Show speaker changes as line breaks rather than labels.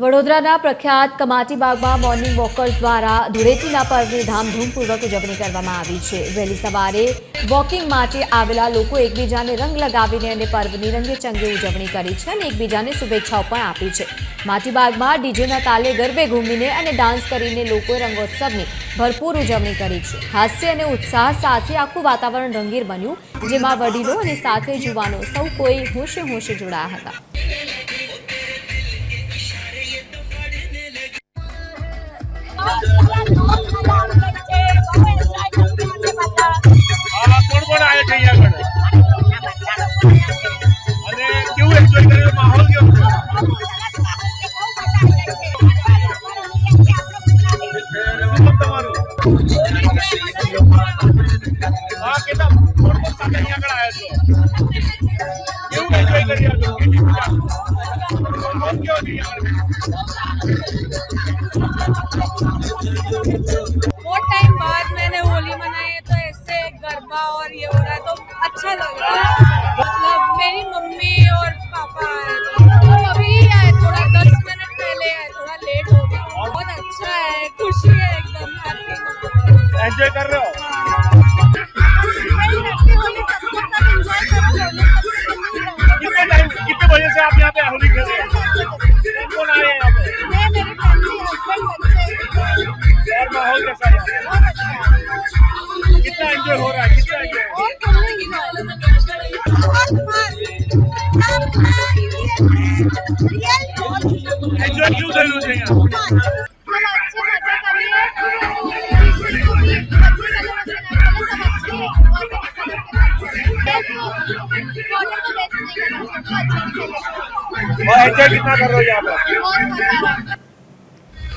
વડોદરાના પ્રખ્યાત કમાટીબાગમાં morning walkers દ્વારા ધૂળેટીના પર્વની ધામધૂમપૂર્વક ઉજવણી કરવામાં આવી છે। વહેલી સવારે વોકિંગ માટે આવેલા લોકો એકબીજાને રંગ લગાવીને અને પર્વની રંગેચંગે ઉજવણી કરી છે અને એકબીજાને શુભેચ્છાઓ પણ આપી છે। માટીબાગમાં ડીજેના તાલે ગરબે ઘૂમીને અને ડાન્સ કરીને લોકોએ રંગોત્સવની ભરપૂર ઉજવણી કરી છે। હાસ્ય અને ઉત્સાહ સાથે આખું વાતાવરણ રંગીન બન્યું, જેમાં વડીલો અને સાથે યુવાનો સૌ કોઈ હોશે હોશે જોડાયા હતા।
કોણ આયા છે અહીંયા આગળ અને કેવું એન્જોય કર્યો, માહોલ કેવો છે? તમારું હા કેટલા કોણ સાથે અહીંયા આગળ આવ્યા છો? કેવું એન્જોય કર્યો? માહોલ કેવો છે?
बहुत टाइम बाद मैंने होली मनाई है, तो इससे गरबा और ये हो रहा है तो अच्छा लग रहा है। मतलब मेरी मम्मी और पापा आए तो अभी आए, थोड़ा 10 मिनट पहले आए, थोड़ा लेट हो गया। बहुत अच्छा है, खुशी है, एकदम हैप्पी।
एंजॉय कर रहे हो? कितने बजे से आप यहाँ पे होली खेल रहे हैं? कौन आए हैं यहाँ पे?
मैं, मेरी फैमिली, हस्बैंड, बच्चे।
और माहौल कैसा है? कितना एंजॉय हो रहा है? कितना एंजॉय? एंजॉय क्यों करना चाहिए? और एंजॉय कितना कर रहे हो यहाँ पे?